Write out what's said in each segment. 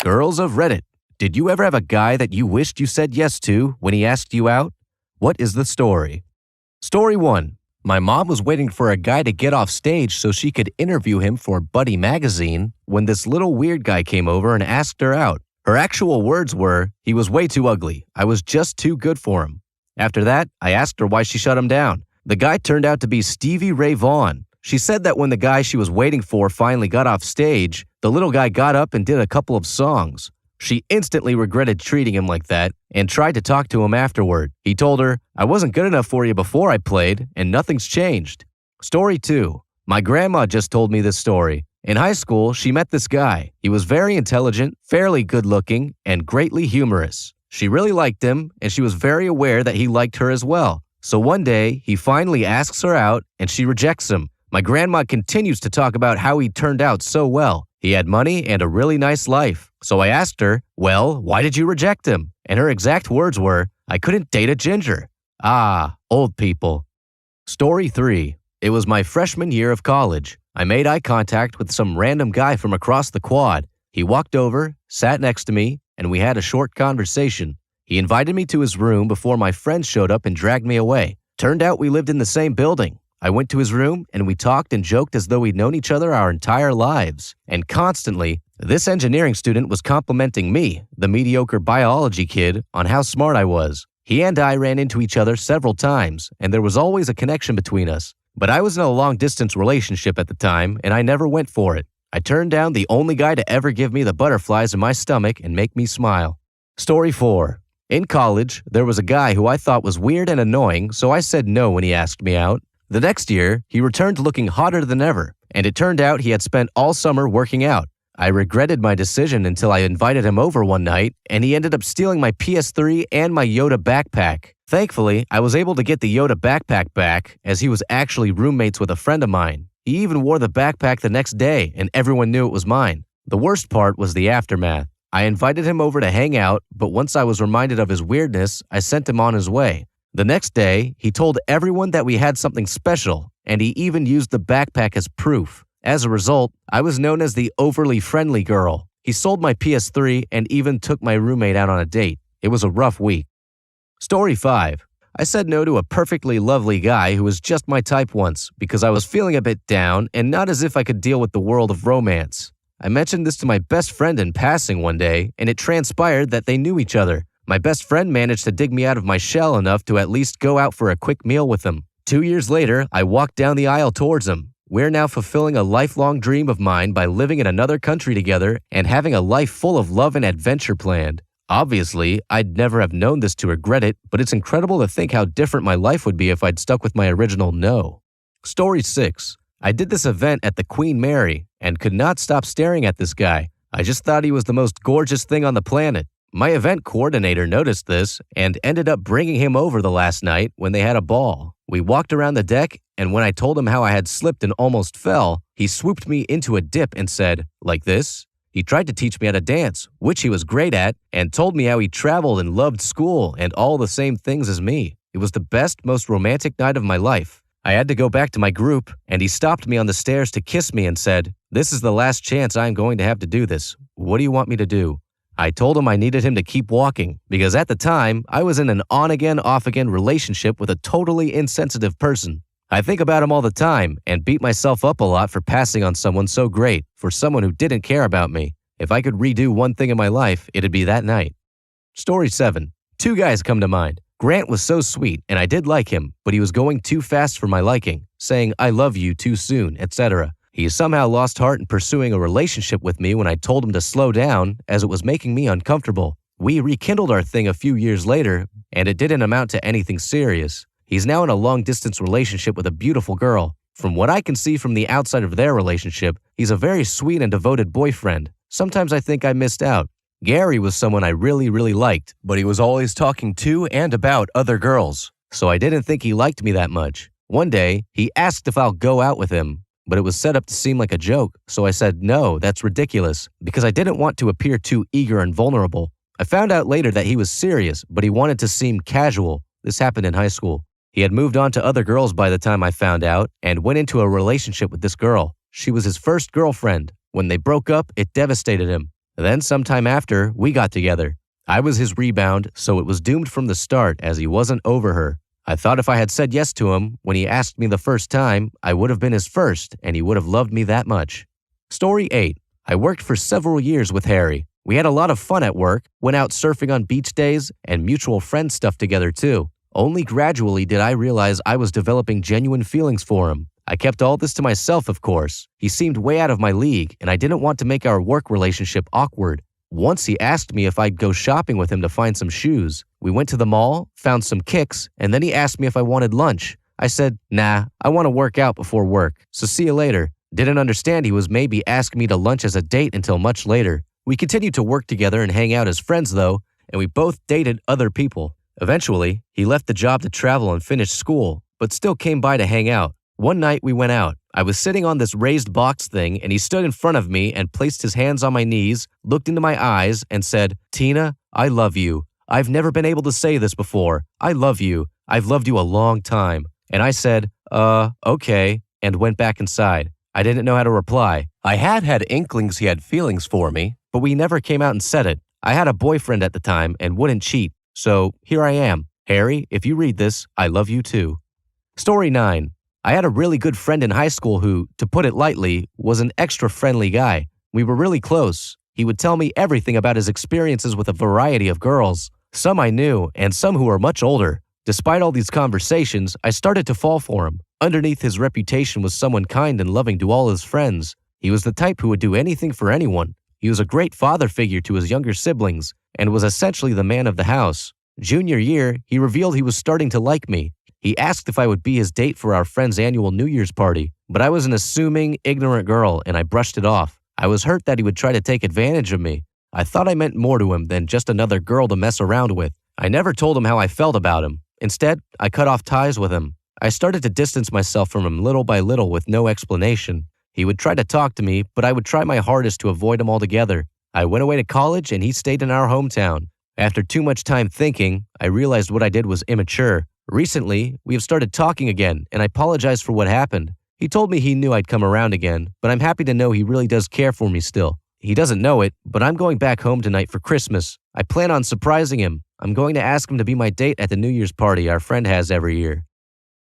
Girls of Reddit, did you ever have a guy that you wished you said yes to when he asked you out? What is the story? Story 1. My mom was waiting for a guy to get off stage so she could interview him for Buddy magazine when this little weird guy came over and asked her out. Her actual words were, "He was way too ugly. I was just too good for him." After that, I asked her why she shut him down. The guy turned out to be Stevie Ray Vaughan. She said that when the guy she was waiting for finally got off stage, the little guy got up and did a couple of songs. She instantly regretted treating him like that and tried to talk to him afterward. He told her, "I wasn't good enough for you before I played, and nothing's changed." Story 2. My grandma just told me this story. In high school, she met this guy. He was very intelligent, fairly good-looking, and greatly humorous. She really liked him, and she was very aware that he liked her as well. So one day, he finally asks her out, and she rejects him. My grandma continues to talk about how he turned out so well. He had money and a really nice life. So I asked her, "Well, why did you reject him?" And her exact words were, "I couldn't date a ginger." Ah, old people. Story 3. It was my freshman year of college. I made eye contact with some random guy from across the quad. He walked over, sat next to me, and we had a short conversation. He invited me to his room before my friends showed up and dragged me away. Turned out we lived in the same building. I went to his room and we talked and joked as though we'd known each other our entire lives. And constantly, this engineering student was complimenting me, the mediocre biology kid, on how smart I was. He and I ran into each other several times, and there was always a connection between us. But I was in a long-distance relationship at the time, and I never went for it. I turned down the only guy to ever give me the butterflies in my stomach and make me smile. Story 4. In college, there was a guy who I thought was weird and annoying, so I said no when he asked me out. The next year, he returned looking hotter than ever, and it turned out he had spent all summer working out. I regretted my decision until I invited him over one night, and he ended up stealing my PS3 and my Yoda backpack. Thankfully, I was able to get the Yoda backpack back, as he was actually roommates with a friend of mine. He even wore the backpack the next day, and everyone knew it was mine. The worst part was the aftermath. I invited him over to hang out, but once I was reminded of his weirdness, I sent him on his way. The next day, he told everyone that we had something special, and he even used the backpack as proof. As a result, I was known as the overly friendly girl. He sold my PS3 and even took my roommate out on a date. It was a rough week. Story 5. I said no to a perfectly lovely guy who was just my type once because I was feeling a bit down and not as if I could deal with the world of romance. I mentioned this to my best friend in passing one day, and it transpired that they knew each other. My best friend managed to dig me out of my shell enough to at least go out for a quick meal with him. 2 years later, I walked down the aisle towards him. We're now fulfilling a lifelong dream of mine by living in another country together and having a life full of love and adventure planned. Obviously, I'd never have known this to regret it, but it's incredible to think how different my life would be if I'd stuck with my original no. Story 6. I did this event at the Queen Mary and could not stop staring at this guy. I just thought he was the most gorgeous thing on the planet. My event coordinator noticed this and ended up bringing him over the last night when they had a ball. We walked around the deck, and when I told him how I had slipped and almost fell, he swooped me into a dip and said, "Like this?" He tried to teach me how to dance, which he was great at, and told me how he traveled and loved school and all the same things as me. It was the best, most romantic night of my life. I had to go back to my group, and he stopped me on the stairs to kiss me and said, "This is the last chance I'm going to have to do this. What do you want me to do?" I told him I needed him to keep walking because at the time, I was in an on-again, off-again relationship with a totally insensitive person. I think about him all the time and beat myself up a lot for passing on someone so great, for someone who didn't care about me. If I could redo one thing in my life, it'd be that night. Story 7. 2 guys come to mind. Grant was so sweet, and I did like him, but he was going too fast for my liking, saying "I love you" too soon, etc. He somehow lost heart in pursuing a relationship with me when I told him to slow down, as it was making me uncomfortable. We rekindled our thing a few years later, and it didn't amount to anything serious. He's now in a long-distance relationship with a beautiful girl. From what I can see from the outside of their relationship, he's a very sweet and devoted boyfriend. Sometimes I think I missed out. Gary was someone I really liked, but he was always talking to and about other girls, so I didn't think he liked me that much. One day, he asked if I'll go out with him, but it was set up to seem like a joke, so I said no, that's ridiculous, because I didn't want to appear too eager and vulnerable. I found out later that he was serious, but he wanted to seem casual. This happened in high school. He had moved on to other girls by the time I found out and went into a relationship with this girl. She was his first girlfriend. When they broke up, it devastated him. Then sometime after, we got together. I was his rebound, so it was doomed from the start as he wasn't over her. I thought if I had said yes to him when he asked me the first time, I would have been his first and he would have loved me that much. Story 8. I worked for several years with Harry. We had a lot of fun at work, went out surfing on beach days, and mutual friend stuff together too. Only gradually did I realize I was developing genuine feelings for him. I kept all this to myself, of course. He seemed way out of my league, and I didn't want to make our work relationship awkward. Once he asked me if I'd go shopping with him to find some shoes. We went to the mall, found some kicks, and then he asked me if I wanted lunch. I said, nah, I want to work out before work, so see you later. Didn't understand he was maybe asking me to lunch as a date until much later. We continued to work together and hang out as friends though, and we both dated other people. Eventually, he left the job to travel and finish school, but still came by to hang out. One night we went out. I was sitting on this raised box thing and he stood in front of me and placed his hands on my knees, looked into my eyes and said, Tina, I love you. I've never been able to say this before. I love you. I've loved you a long time. And I said, okay, and went back inside. I didn't know how to reply. I had inklings he had feelings for me, but we never came out and said it. I had a boyfriend at the time and wouldn't cheat. So here I am. Harry, if you read this, I love you too. Story 9. I had a really good friend in high school who, to put it lightly, was an extra friendly guy. We were really close. He would tell me everything about his experiences with a variety of girls. Some I knew, and some who were much older. Despite all these conversations, I started to fall for him. Underneath his reputation was someone kind and loving to all his friends. He was the type who would do anything for anyone. He was a great father figure to his younger siblings, and was essentially the man of the house. Junior year, he revealed he was starting to like me. He asked if I would be his date for our friend's annual New Year's party, but I was an assuming, ignorant girl and I brushed it off. I was hurt that he would try to take advantage of me. I thought I meant more to him than just another girl to mess around with. I never told him how I felt about him. Instead, I cut off ties with him. I started to distance myself from him little by little with no explanation. He would try to talk to me, but I would try my hardest to avoid him altogether. I went away to college and he stayed in our hometown. After too much time thinking, I realized what I did was immature. Recently, we have started talking again, and I apologized for what happened. He told me he knew I'd come around again, but I'm happy to know he really does care for me still. He doesn't know it, but I'm going back home tonight for Christmas. I plan on surprising him. I'm going to ask him to be my date at the New Year's party our friend has every year.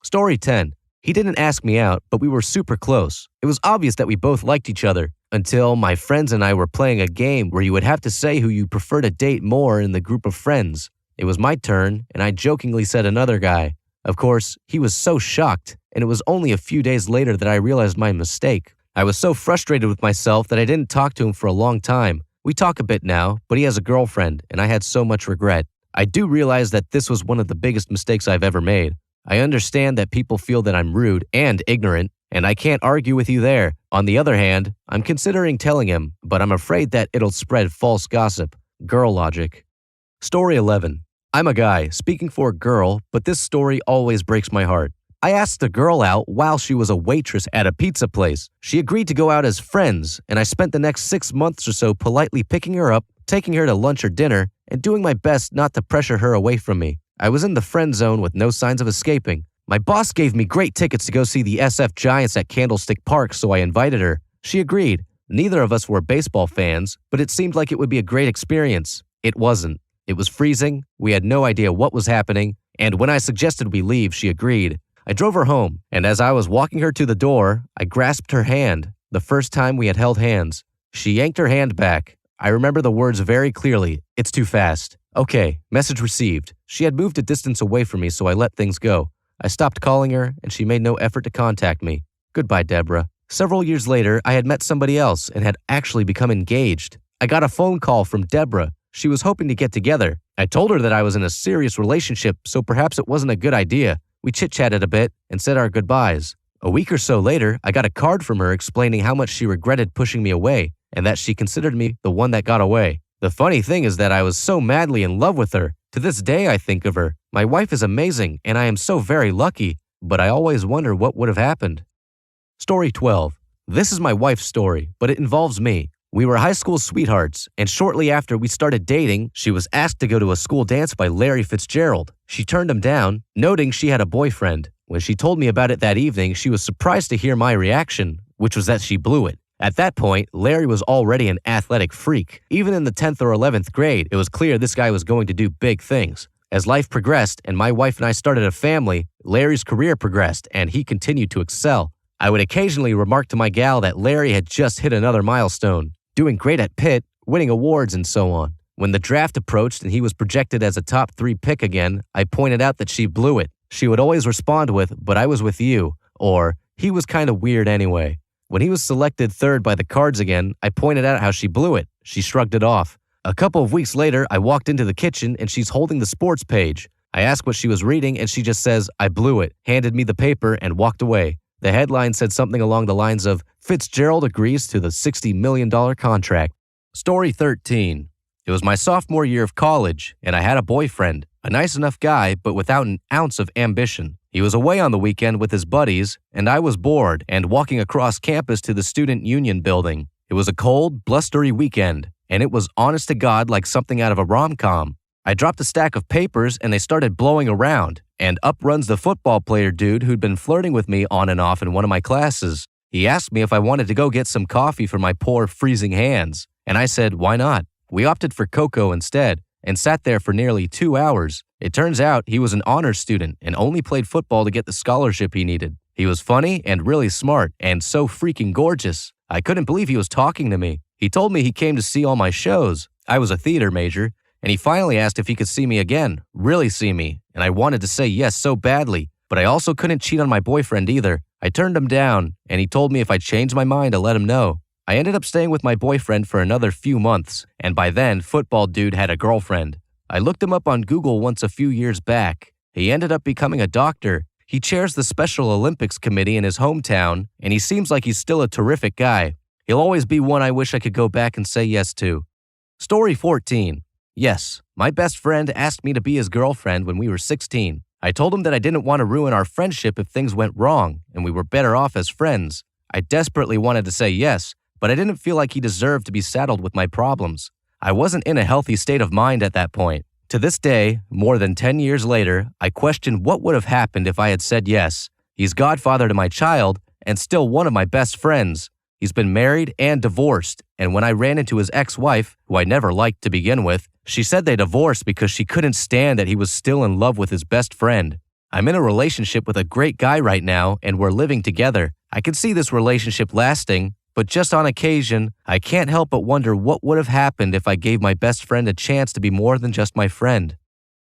Story 10. He didn't ask me out, but we were super close. It was obvious that we both liked each other, until my friends and I were playing a game where you would have to say who you prefer to date more in the group of friends. It was my turn, and I jokingly said another guy. Of course, he was so shocked, and it was only a few days later that I realized my mistake. I was so frustrated with myself that I didn't talk to him for a long time. We talk a bit now, but he has a girlfriend, and I had so much regret. I do realize that this was one of the biggest mistakes I've ever made. I understand that people feel that I'm rude and ignorant, and I can't argue with you there. On the other hand, I'm considering telling him, but I'm afraid that it'll spread false gossip. Girl logic. Story 11. I'm a guy speaking for a girl, but this story always breaks my heart. I asked a girl out while she was a waitress at a pizza place. She agreed to go out as friends, and I spent the next 6 months or so politely picking her up, taking her to lunch or dinner, and doing my best not to pressure her away from me. I was in the friend zone with no signs of escaping. My boss gave me great tickets to go see the SF Giants at Candlestick Park, so I invited her. She agreed. Neither of us were baseball fans, but it seemed like it would be a great experience. It wasn't. It was freezing, we had no idea what was happening, and when I suggested we leave, she agreed. I drove her home, and as I was walking her to the door, I grasped her hand, the first time we had held hands. She yanked her hand back. I remember the words very clearly. It's too fast. Okay, message received. She had moved a distance away from me, so I let things go. I stopped calling her, and she made no effort to contact me. Goodbye, Deborah. Several years later, I had met somebody else and had actually become engaged. I got a phone call from Deborah. She was hoping to get together. I told her that I was in a serious relationship, so perhaps it wasn't a good idea. We chit-chatted a bit and said our goodbyes. A week or so later, I got a card from her explaining how much she regretted pushing me away and that she considered me the one that got away. The funny thing is that I was so madly in love with her. To this day, I think of her. My wife is amazing, and I am so very lucky, but I always wonder what would have happened. Story 12. This is my wife's story, but it involves me. We were high school sweethearts, and shortly after we started dating, she was asked to go to a school dance by Larry Fitzgerald. She turned him down, noting she had a boyfriend. When she told me about it that evening, she was surprised to hear my reaction, which was that she blew it. At that point, Larry was already an athletic freak. Even in the 10th or 11th grade, it was clear this guy was going to do big things. As life progressed and my wife and I started a family, Larry's career progressed and he continued to excel. I would occasionally remark to my gal that Larry had just hit another milestone, doing great at Pitt, winning awards and so on. When the draft approached and he was projected as a top 3 pick again, I pointed out that she blew it. She would always respond with, "But I was with you," or "He was kind of weird anyway." When he was selected 3rd by the Cards again, I pointed out how she blew it. She shrugged it off. A couple of weeks later, I walked into the kitchen and she's holding the sports page. I asked what she was reading and she just says, "I blew it," handed me the paper and walked away. The headline said something along the lines of, "Fitzgerald agrees to the $60 million contract." Story 13. It was my sophomore year of college, and I had a boyfriend, a nice enough guy, but without an ounce of ambition. He was away on the weekend with his buddies, and I was bored and walking across campus to the Student Union building. It was a cold, blustery weekend, and it was honest to God like something out of a rom-com. I dropped a stack of papers and they started blowing around, and up runs the football player dude who'd been flirting with me on and off in one of my classes. He asked me if I wanted to go get some coffee for my poor, freezing hands, and I said, why not? We opted for cocoa instead, and sat there for nearly 2 hours. It turns out he was an honors student and only played football to get the scholarship he needed. He was funny and really smart and so freaking gorgeous. I couldn't believe he was talking to me. He told me he came to see all my shows. I was a theater major. And he finally asked if he could see me again, really see me, and I wanted to say yes so badly, but I also couldn't cheat on my boyfriend either. I turned him down, and he told me if I changed my mind to let him know. I ended up staying with my boyfriend for another few months, and by then, football dude had a girlfriend. I looked him up on Google once a few years back. He ended up becoming a doctor. He chairs the Special Olympics Committee in his hometown, and he seems like he's still a terrific guy. He'll always be one I wish I could go back and say yes to. Story 14. Yes, my best friend asked me to be his girlfriend when we were 16. I told him that I didn't want to ruin our friendship if things went wrong, and we were better off as friends. I desperately wanted to say yes, but I didn't feel like he deserved to be saddled with my problems. I wasn't in a healthy state of mind at that point. To this day, more than 10 years later, I question what would have happened if I had said yes. He's godfather to my child, and still one of my best friends. He's been married and divorced, and when I ran into his ex-wife, who I never liked to begin with, she said they divorced because she couldn't stand that he was still in love with his best friend. I'm in a relationship with a great guy right now, and we're living together. I can see this relationship lasting, but just on occasion, I can't help but wonder what would have happened if I gave my best friend a chance to be more than just my friend.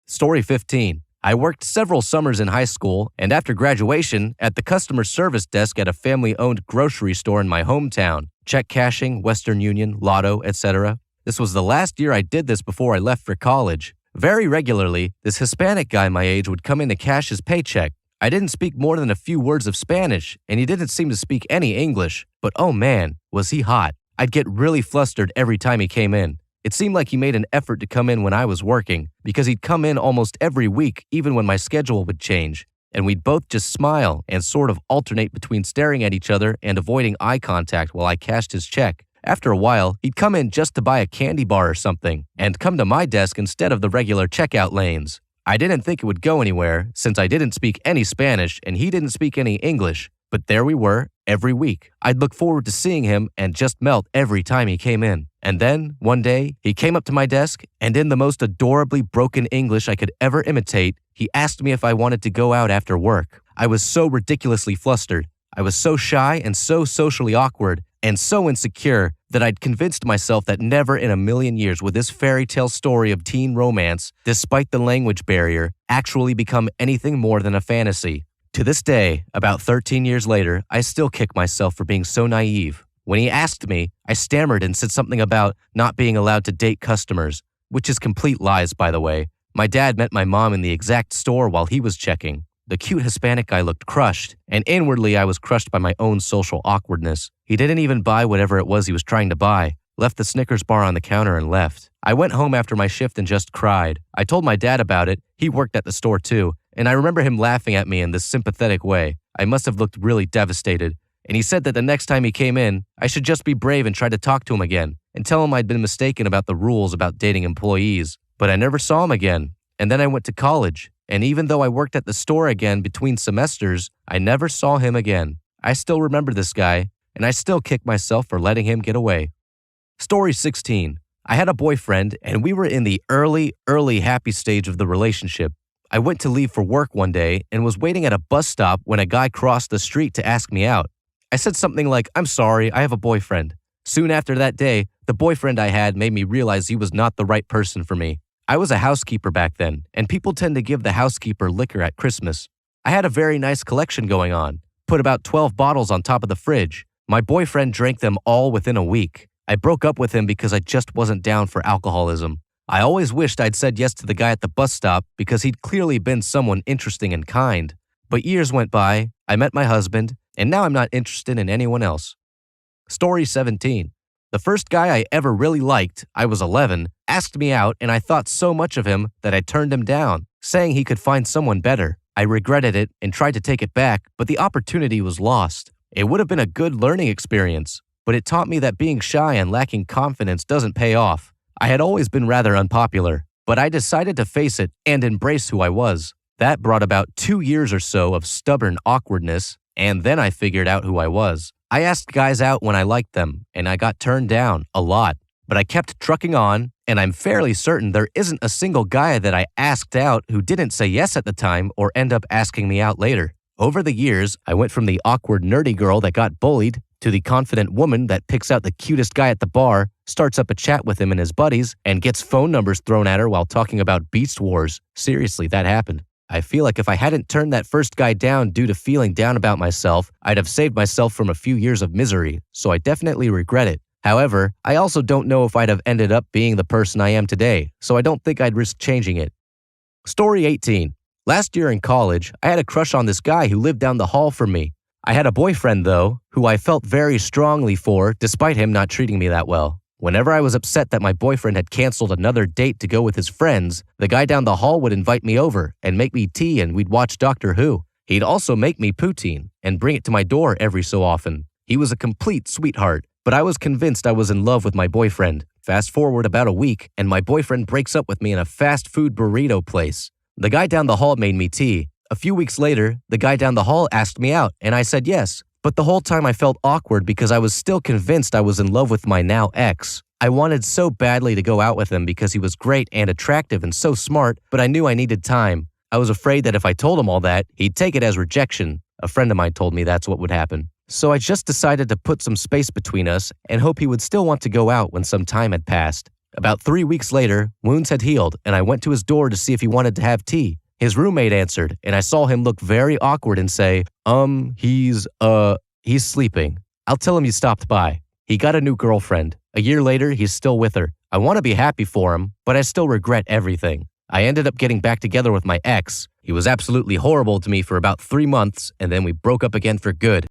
Story 15. I worked several summers in high school, and after graduation, at the customer service desk at a family-owned grocery store in my hometown, check cashing, Western Union, Lotto, etc. This was the last year I did this before I left for college. Very regularly, this Hispanic guy my age would come in to cash his paycheck. I didn't speak more than a few words of Spanish, and he didn't seem to speak any English, but oh man, was he hot. I'd get really flustered every time he came in. It seemed like he made an effort to come in when I was working, because he'd come in almost every week, even when my schedule would change. And we'd both just smile and sort of alternate between staring at each other and avoiding eye contact while I cashed his check. After a while, he'd come in just to buy a candy bar or something, and come to my desk instead of the regular checkout lanes. I didn't think it would go anywhere, since I didn't speak any Spanish and he didn't speak any English. But there we were, every week. I'd look forward to seeing him and just melt every time he came in. And then, one day, he came up to my desk, and in the most adorably broken English I could ever imitate, he asked me if I wanted to go out after work. I was so ridiculously flustered. I was so shy and so socially awkward and so insecure that I'd convinced myself that never in a million years would this fairy tale story of teen romance, despite the language barrier, actually become anything more than a fantasy. To this day, about 13 years later, I still kick myself for being so naive. When he asked me, I stammered and said something about not being allowed to date customers, which is complete lies, by the way. My dad met my mom in the exact store while he was checking. The cute Hispanic guy looked crushed, and inwardly I was crushed by my own social awkwardness. He didn't even buy whatever it was he was trying to buy, left the Snickers bar on the counter and left. I went home after my shift and just cried. I told my dad about it. He worked at the store too, and I remember him laughing at me in this sympathetic way. I must have looked really devastated. And he said that the next time he came in, I should just be brave and try to talk to him again and tell him I'd been mistaken about the rules about dating employees. But I never saw him again. And then I went to college. And even though I worked at the store again between semesters, I never saw him again. I still remember this guy, and I still kick myself for letting him get away. Story 16. I had a boyfriend, and we were in the early happy stage of the relationship. I went to leave for work one day and was waiting at a bus stop when a guy crossed the street to ask me out. I said something like, "I'm sorry, I have a boyfriend." Soon after that day, the boyfriend I had made me realize he was not the right person for me. I was a housekeeper back then, and people tend to give the housekeeper liquor at Christmas. I had a very nice collection going on, put about 12 bottles on top of the fridge. My boyfriend drank them all within a week. I broke up with him because I just wasn't down for alcoholism. I always wished I'd said yes to the guy at the bus stop because he'd clearly been someone interesting and kind. But years went by, I met my husband, and now I'm not interested in anyone else. Story 17. The first guy I ever really liked, I was 11, asked me out, and I thought so much of him that I turned him down, saying he could find someone better. I regretted it and tried to take it back, but the opportunity was lost. It would have been a good learning experience, but it taught me that being shy and lacking confidence doesn't pay off. I had always been rather unpopular, but I decided to face it and embrace who I was. That brought about 2 years or so of stubborn awkwardness, and then I figured out who I was. I asked guys out when I liked them, and I got turned down a lot. But I kept trucking on, and I'm fairly certain there isn't a single guy that I asked out who didn't say yes at the time or end up asking me out later. Over the years, I went from the awkward nerdy girl that got bullied to the confident woman that picks out the cutest guy at the bar, starts up a chat with him and his buddies, and gets phone numbers thrown at her while talking about Beast Wars. Seriously, that happened. I feel like if I hadn't turned that first guy down due to feeling down about myself, I'd have saved myself from a few years of misery, so I definitely regret it. However, I also don't know if I'd have ended up being the person I am today, so I don't think I'd risk changing it. Story 18. Last year in college, I had a crush on this guy who lived down the hall from me. I had a boyfriend, though, who I felt very strongly for despite him not treating me that well. Whenever I was upset that my boyfriend had canceled another date to go with his friends, the guy down the hall would invite me over and make me tea and we'd watch Doctor Who. He'd also make me poutine and bring it to my door every so often. He was a complete sweetheart, but I was convinced I was in love with my boyfriend. Fast forward about a week, and my boyfriend breaks up with me in a fast food burrito place. The guy down the hall made me tea. A few weeks later, the guy down the hall asked me out, and I said yes. But the whole time I felt awkward because I was still convinced I was in love with my now ex. I wanted so badly to go out with him because he was great and attractive and so smart, but I knew I needed time. I was afraid that if I told him all that, he'd take it as rejection. A friend of mine told me that's what would happen. So I just decided to put some space between us and hope he would still want to go out when some time had passed. About 3 weeks later, wounds had healed, and I went to his door to see if he wanted to have tea. His roommate answered, and I saw him look very awkward and say, he's sleeping. I'll tell him you stopped by. He got a new girlfriend. A year later, he's still with her. I want to be happy for him, but I still regret everything. I ended up getting back together with my ex. He was absolutely horrible to me for about 3 months, and then we broke up again for good.